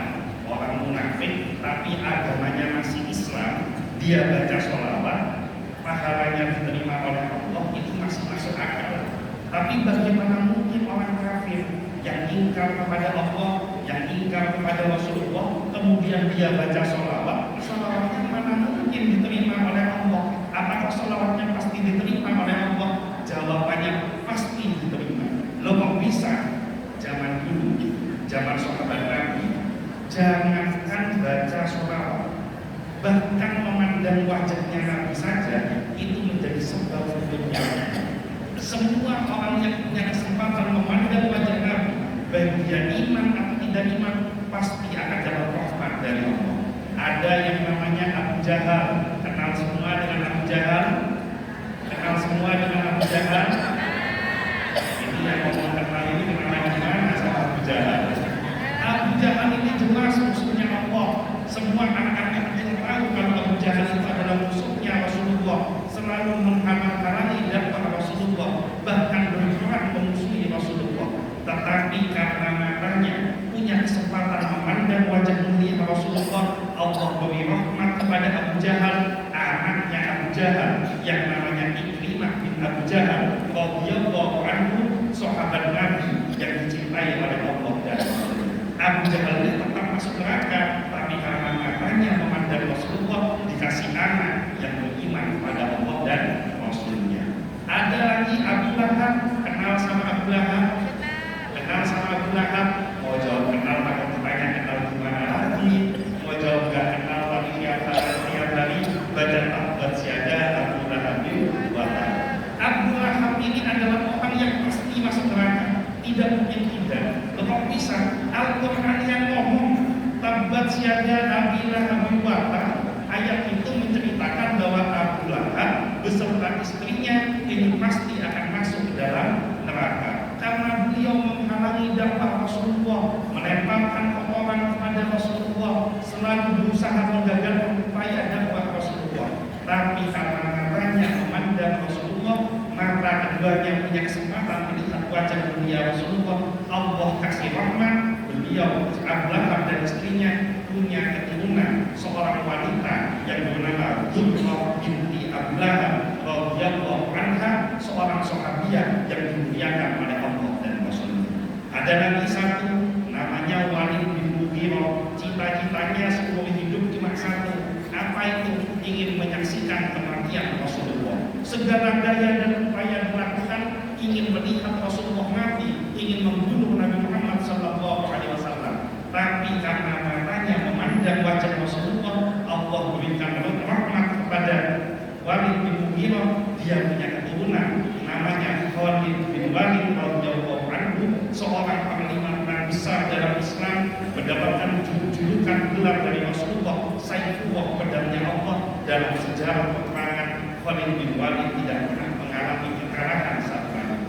orang munafik, tapi agamanya masih Islam, dia baca sholawat, pahalanya diterima oleh Allah, itu masih masuk akal. Tapi bagaimana mungkin orang kafir yang ingkar kepada Allah, yang ingkar kepada Rasulullah, kemudian dia baca sholawat, sholawatnya mana mungkin diterima oleh Allah? Apakah sholawatnya pasti diterima oleh Allah? Jawabannya pasti diterima. Lo kok bisa? Zaman dulu, zaman sahabat Nabi, jangankan baca sholawat, bahkan memandang wajahnya Nabi saja itu menjadi sebab dunia. Semua orang yang punya kesempatan memandang wajah Nabi, baik dia iman atau tidak iman, pasti akan dapat rahmat dari Allah. Ada yang namanya Abu Jahal, kenal semua dengan Abu Jahal, kenal semua dengan Abu Jahal. Ini yang ngomong kenal ini kenal gimana sama Abu Jahal? Abu Jahal ini jelas musuhnya Allah. Semua anak-anak yang tahu kalau Abu Jahal itu adalah musuhnya Rasulullah, selalu menghalang-halangi dakwah Rasulullah, bahkan berperang memusuhi Rasulullah. Tetapi karena matanya punya kesempatan memandang wajah mulia Rasulullah, Allah beri rahmat kepada Abu Jahal, anaknya Abu Jahal yang namanya Ikrimah bin Abu Jahal radhiyallahu anhu, sahabat Nabi yang dicintai oleh Allah dan Abu Jahal ini tetap masuk neraka, tapi karena matanya memandang Rasulullah, dikasih anak yang beriman kepada Allah dan Lahab? Kenal sama Abu Lahab? Mau jawab kenal pakai bertanya kenal gimana lagi? Mau jawab gak kenal lagi tiap hari baca tabbat siaga Abu Lahab wata. Abu Lahab ini adalah orang yang pasti masuk neraka, tidak mungkin tidak. Kok bisa? Al-Quran yang ngomong tabbat siaga Abu Lahab wata. Ayat itu menceritakan bahwa Abu Lahab beserta istrinya ini pasti akan masuk ke dalam neraka karena beliau menghalangi dakwah Rasulullah, melemparkan orang kepada Rasulullah, selalu berusaha menggagalkan upaya dakwah Rasulullah. Tapi karena matanya memandang Rasulullah, mata keduanya punya kesempatan melihat wajah mulia Rasulullah, Allah kasih rahmat, beliau Abu Lahab dan istrinya punya keturunan seorang wanita yang bernama Zulfah binti Abu Lahab radhiyallahu anha, seorang sahabiah yang dimuliakan oleh Allah dan Rasulullah. Ada lagi satu namanya Walid bin Mughirah, cita-citanya seumur hidup cuma satu, apa itu? Ingin menyaksikan kematian Rasulullah. Segala daya dan upaya dilakukan ingin melihat Rasulullah mati, ingin membunuh Nabi Muhammad sallallahu alaihi wasallam. Tapi karena matanya memandang wajah Rasulullah, Allah berikan rahmat kepada Walid bin Mughirah. Dia punya keturunan namanya Khalid bin Walid radhiyallahu anhu, seorang panglima perang besar dalam Islam, mendapatkan julukan gelar dari Rasulullah Saifullah, pedangnya Allah. Dalam sejarah peperangan, Khalid bin Walid tidak pernah mengalami kekalahan saat perang.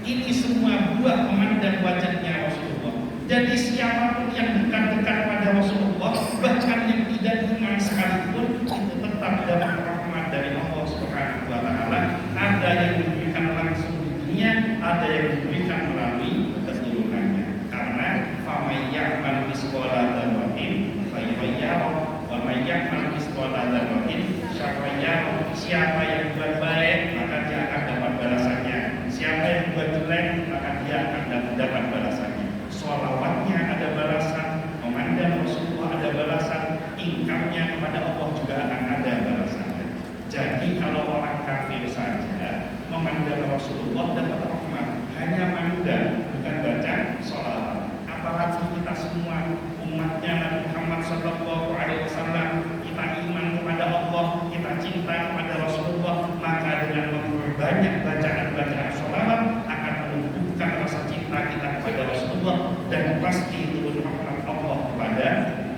Ini semua buah memandang wajahnya Rasulullah. Jadi siapapun yang dekat-dekat pada Rasulullah, bahkan yang tidak iman sekalipun, itu tetap dapat rahmat dari Allah Subhanahu wa Ta'ala. Ada yang diberikan langsung di dunia, ada yang diberikan melalui keturunannya. Karena faman ya'mal misqala dzarratin khairan yarah wa man ya'mal misqala dzarratin syarran yarah. Siapa yang buat baik maka dia akan dapat balasannya. Siapa yang buat jelek maka dia akan dapat balasannya. Sholawatnya ada balasan, memandang Rasulullah ada balasan, income-nya kepada Allah juga akan ada balasannya. Jadi kalau orang kafir saja memandang Rasulullah dapat rahmat, hanya mandang bukan baca sholawat. Apalagi kita semua umatnya Nabi Muhammad sallallahu alaihi wasallam, kita iman kepada Allah, kita cinta kepada Rasulullah, maka dengan memperbanyak bacaan sholawat akan menumbuhkan rasa cinta kita kepada Rasulullah dan pasti turun rahmat Allah kepada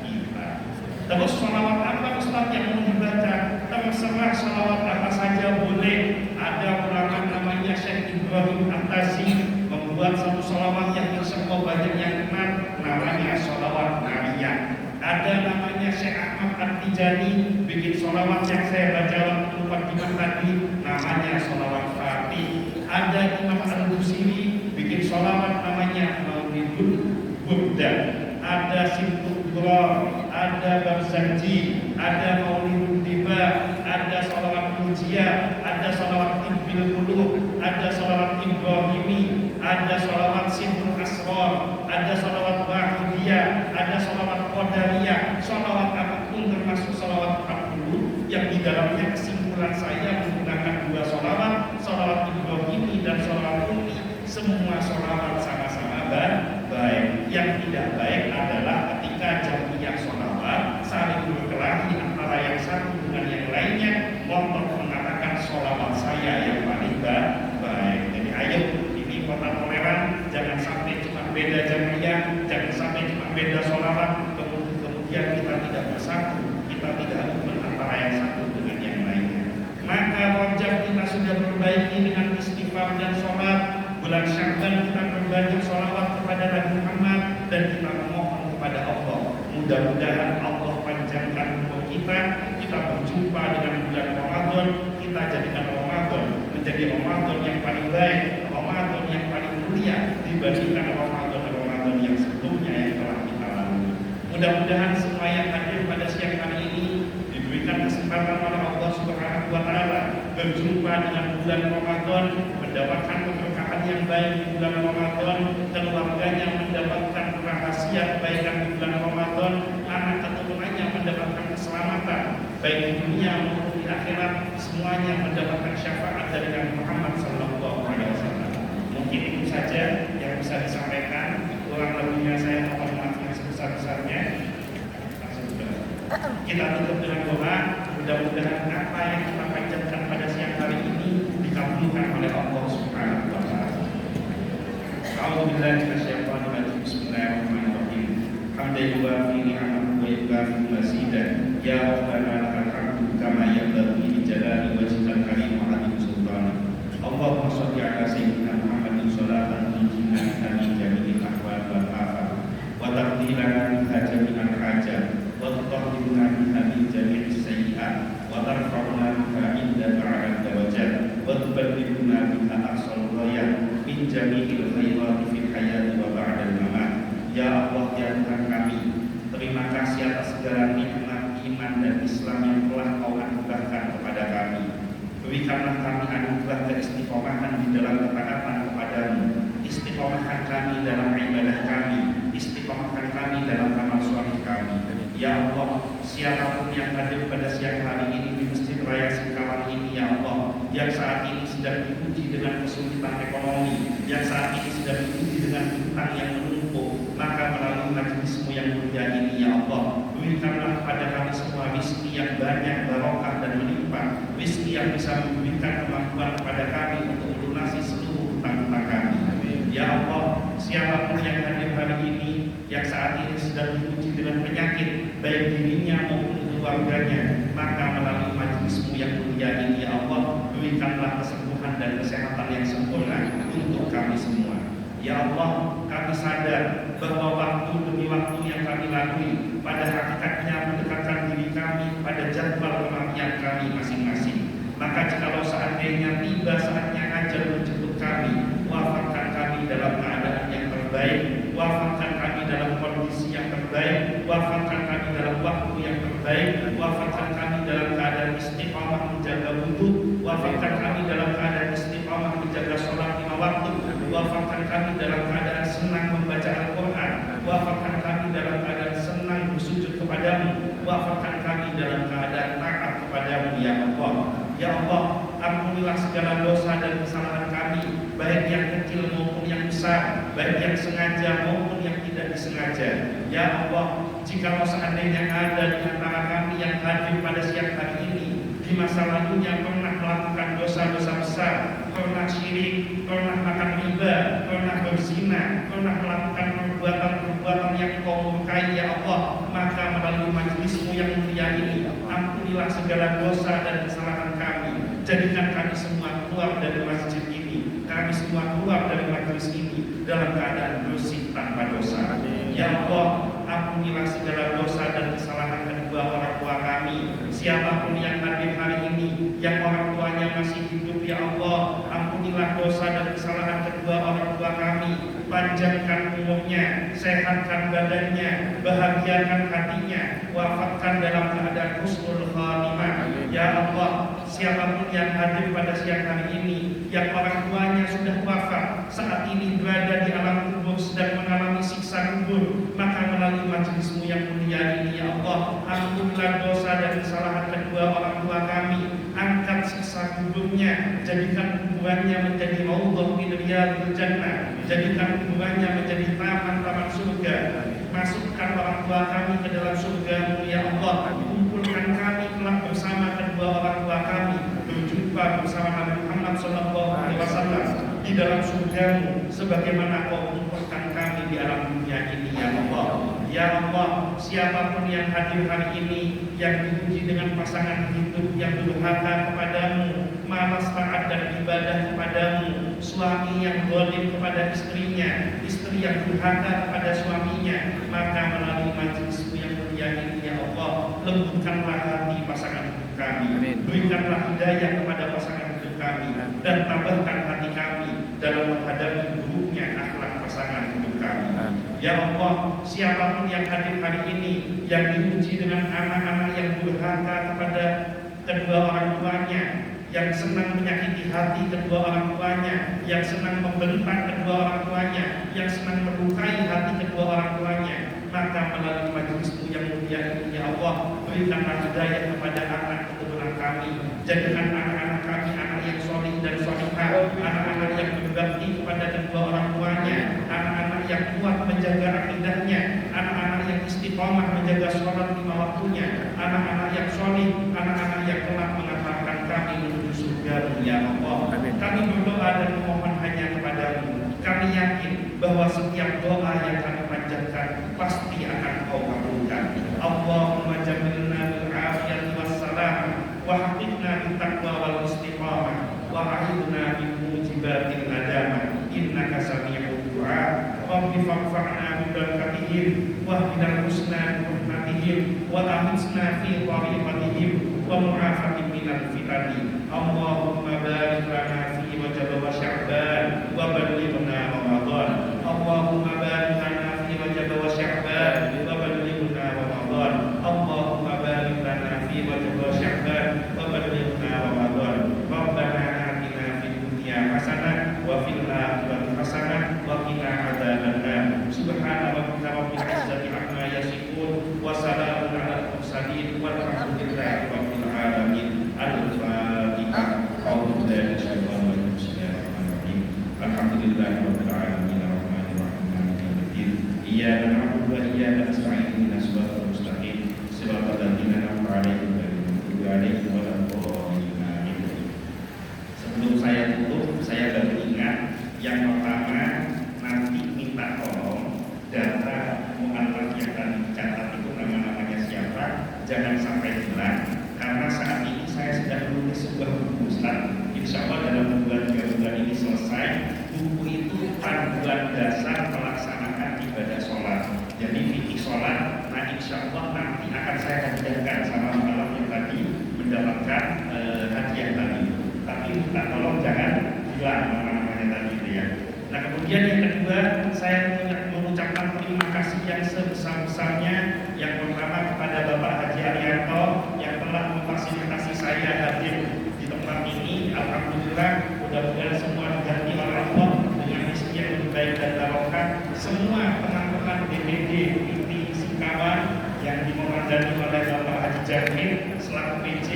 kita. Terus sholawat apa Ustaz yang mau dibaca? Terserah sholawat apa saja boleh. Ada ulama namanya Syekh Ibrahim At-Tazi membuat satu sholawat yang semua banyak yang kenal, namanya sholawat Nariyah. Ada namanya Syekh Ahmad At-Tijani bikin sholawat yang saya baca waktu mukadimah tadi, namanya sholawat Fatih. Ada Imam Al-Busiri bikin sholawat namanya Maulidul Burda. Ada Simtul Qur'an, ada Barzanji, ada Maulidul Diba, ada sholawat Mujia, ada sholawat Ibbil Qulub, ada sholawat Ibrahimi, ada sholawat Simtul Asrar, ada sholawat Wahidiyah, ada sholawat Qadariyah. Sholawat apapun termasuk sholawat 40 yang di dalamnya kesimpulan saya menggunakan dua sholawat, sholawat Ibrahimi dan sholawat Ummi. Semua sholawat sama-sama baik. Yang tidak baik adalah ketika jamiah sholawat saling berkelahi antara yang satu dengan yang lainnya, ngotot mengatakan sholawat saya yang paling baik. Jadi ayo, ini kota toleran, jangan sampai cuma beda jamiah, jangan sampai cuma beda sholawat, kemudian kita tidak bersatu, kita tidak rukun antara yang satu dengan yang lainnya. Maka Rajab kita sudah perbaiki dengan istighfar dan sholat. Bulan Sya'ban kita berbanyak sholawat kepada Nabi Muhammad dan kita memohon kepada Allah. Mudah-mudahan Allah panjangkan umur kita berjumpa dengan bulan Ramadan, kita jadikan Ramadan menjadi Ramadan yang paling baik, Ramadan yang paling mulia dibandingkan Ramadan yang sebelumnya yang telah kita lalui. Mudah-mudahan semua yang hadir pada siang hari ini diberikan kesempatan oleh Allah Subhanahu wa Ta'ala berjumpa dengan bulan Ramadan, mendapatkan keberkahan yang baik di bulan Ramadan, keluarganya mendapatkan rahasia kebaikan di bulan Ramadan, anak keturunannya mendapatkan keselamatan baik di dunia maupun di akhirat, semuanya mendapatkan syafaat dari Nabi Muhammad sallallahu alaihi wasallam. Mungkin itu saja Kita tutup dengan doa, mudah-mudahan apa yang kita panjatkan pada siang hari ini dikabulkan oleh Allah Subhanahu wa taala. A'udzubillahi minasyaitonir rajim. Bismillahirrahmanirrahim. Hamdan yuwafi ni'amahu wa yukafi mazidah. Ya Rabbana lakal hamdu kama yanbaghi li jalali wajhikal karim wa 'azimi sultanik. Allahumma shalli 'ala sayyidina Muhammadin sholatan tunjina min jami'il ahwal wal afat wa taqdilana minha jami'al hajat wa tutahhiruna minha min jami'is sayyi'at wa tarfa'una minha indaka 'ala darajat wa tuballighuna minha aqsal ghayat min jami'il khairati fil hayati wa ba'dal mamat. Ya Allah, ya Tuhan kami, terima kasih atas segala nikmat iman dan Islam yang telah Kau anugerahkan kepada kami. Berikanlah kami anugerah keistiqomahan di dalam ketaatan kepadamu, istiqomahkan kami dalam ibadah kami, istiqomahkan kami dalam amal soleh kami. Ya Allah, siapapun yang hadir pada siang hari ini di Masjid Raya Singkawang ini, ya Allah, yang saat ini sedang diuji dengan kesulitan ekonomi, yang saat ini sedang diuji dengan hutang yang menumpuk, maka melalui majelismu yang mulia ini, ya Allah, berikanlah pada kami semua rezeki yang banyak, barokah dan melimpah, rezeki yang bisa memberikan kemampuan kepada kami untuk melunasi seluruh hutang-hutang kami. Ya Allah, siapapun yang hadir hari ini, yang saat ini sedang diuji dengan penyakit, baik dirinya maupun keluarganya, maka melalui majelismu yang mulia ini, ya Allah, berikanlah kesembuhan dan kesehatan yang sempurna untuk kami semua. Ya Allah, kami sadar bahwa waktu demi waktu yang kami lalui pada hakikatnya mendekatkan diri kami pada jadwal kematian kami masing-masing. Maka jikalau seandainya tiba saatnya ajal menjemput kami, wafatkan kami dalam keadaan yang terbaik, wafatkan kami dalam kondisi yang terbaik, wafatkan kami dalam waktu yang terbaik, wafatkan kami dalam keadaan istiqamah menjaga wudu, wafatkan kami dalam keadaan istiqamah menjaga sholat 5 waktu, wafatkan kami dalam keadaan senang membaca Al-Quran, wafatkan kami dalam keadaan senang bersujud kepadamu, wafatkan kami dalam keadaan taat kepadamu, ya Allah. Ya Allah, ampunilah segala dosa dan kesalahan kami, baik yang kecil maupun yang besar, baik yang sengaja maupun yang tidak disengaja. Ya Allah, jika seandainya ada di antara kami yang hadir pada siang hari ini, di masa lalunya pernah melakukan dosa-dosa besar, pernah syirik, pernah makan riba, pernah berzina, pernah melakukan perbuatan-perbuatan yang Kau murkai, ya Allah, maka melalui majelismu yang mulia ini, ampunilah segala dosa dan kesalahan kami. Jadikan kami semua keluar dari masjid ini, kami semua keluar dari majelis ini dalam keadaan bersih tanpa dosa. Ya Allah, ampunilah segala dosa dan kesalahan kedua orang tua kami. Siapapun yang hadir hari ini, yang orang tuanya masih hidup, ya Allah, ampunilah dosa dan kesalahan kedua orang tua kami. Panjangkan umurnya, sehatkan badannya, bahagiakan hatinya, wafatkan dalam keadaan husnul khatimah. Ya Allah, siapapun yang hadir pada siang hari ini, yang orang tuanya sudah wafat, saat ini berada di alam kubur sedang mengalami siksa kubur, maka melalui majelismu yang mulia ini, ya Allah, ampunilah dosa dan kesalahan kedua orang tua kami. Angkat siksa kuburnya, jadikan kuburannya menjadi raudhah min riyadil jannah, jadikan kuburannya menjadi taman-taman surga. Masukkan orang tua kami ke dalam surga-Mu, ya Allah. Kumpulkan kami kelak bersama kedua orang tua kami, berjumpa bersama Nabi Muhammad SAW di dalam surga-Mu, sebagaimana Kau kumpulkan kami di alam dunia ini, ya Allah. Ya Allah, siapapun yang hadir hari ini, yang diuji dengan pasangan hidup yang durhaka kepadamu, malas taat dan ibadah kepadamu, suami yang zalim kepada istrinya, istri yang durhaka kepada suaminya, maka melalui majelismu yang mulia ini, ya Allah, lembutkanlah hati pasangan hidup kami, berikanlah hidayah kepada pasangan hidup kami, dan tambahkan hati kami dalam menghadapi buruknya akhlak pasangan hidup kami. Ya Allah, siapapun yang hadir hari ini, yang diuji dengan anak-anak yang durhaka kepada kedua orang tuanya, yang senang menyakiti hati kedua orang tuanya, yang senang membentak kedua orang tuanya, yang senang melukai hati kedua orang tuanya, maka melalui majelismu yang mulia ini, ya Allah, berikanlah hidayah kepada anak keturunan kami. Jadikan anak-anak kami anak yang solih dan solihah, anak-anak yang berbakti kepada kedua orang tuanya, anak-anak yang kuat menjaga akidahnya, anak-anak yang istiqomah istiqomah menjaga sholat lima waktunya, anak-anak yang solih, anak-anak yang telah mengantarkan kami menuju surga ya Allah. Kami berdoa dan memohon hanya kepadamu. Kami yakin bahwa setiap doa yang kami panjatkan pasti akan Kau kabulkan. Allahumma jamilna bil afiyati wassalam wa haqqina bit taqwa wal istiqamah wa a'idna min mujibatil adamah innaka sami'ud du'a. Rabbi fa'fa'na bi barakatihim wa hdina husna bi rahmatihim wa ahitsna fi tariqatihim wa mu'afatin minal fitani. Allahumma barik lana fi Rajab wa Sya'ban wa ballighna Ramadan. Allahumma barik lana fi Rajab wa Sya'ban wa ballighna Ramadan. Allahumma barik lana fi Rajab wa Sya'ban wa ballighna Ramadan. Rabbana atina fid dunya hasanah wa fil akhirati hasanah wa qina adzabannar. Subhana rabbika rabbil izzati amma yasifun wa salamun alal mursalin walhamdulillahi rabbil alamin. Al-Fatihah. A'udzu billahi minasyaitonir rajim. Alhamdulillahi rabbil alamin arrahmanir rahim maliki yaumiddin. Iyyaka na'budu wa iyyaka nasta'in ihdinas siratal mustaqim siratal ladzina an'amta 'alaihim ghairil maghdubi 'alaihim waladdallin. Sebelum saya tutup, saya baru ingat yang pertama, nanti minta tolong data mu'allaf yang tadi dicatat itu nama-namanya siapa, jangan sampai hilang. Karena saat ini saya sedang menulis sebuah buku Ustaz. Insya Allah dalam 2-3 bulan ini selesai. Buku itu panduan dasar pelaksanaan ibadah sholat. Jadi fikih sholat. Nah insya Allah nanti akan saya hadiahkan sama malam yang tadi mendapatkan hadiah tadi. Tapi minta tolong jangan hilang nama-namanya tadi itu ya. Nah kemudian yang kedua, saya mengucapkan terima kasih yang sebesar-besarnya. Yang pertama kepada Bapak Haji Arianto yang telah memfasilitasi saya hadir di tempat ini. Alhamdulillah, mudah-mudahan semua diganti oleh Allah dengan rezeki yang lebih baik dan barokah. Semua teman-teman DPD inti Singkawan yang dikomandani oleh Bapak Haji Jamil selaku PJ,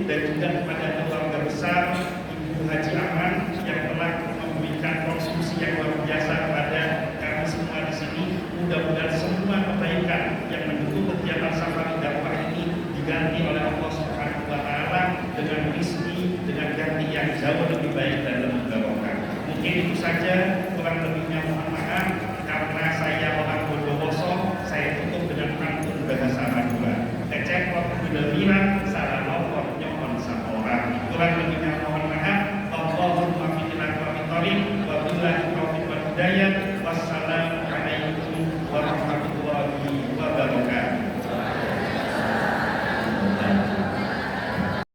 dan juga kepada keluarga besar Ibu Haji Aman yang telah memberikan kontribusi yang luar biasa kepada kami semua di sini. Mudah-mudahan semua kebaikan yang mendukung kegiatan safari dakwah ini diganti oleh Allah Subhanahu wa Ta'ala dengan rezeki, dengan ganti yang jauh lebih baik dan lebih barokah. Mungkin itu saja, kurang lebihnya mohon maaf. Karena saya orang Bondowoso, saya tutup dengan pantun bahasa Madura. Kecek waktu delmiran, salah nopot nyokon sapora. Kurang lebihnya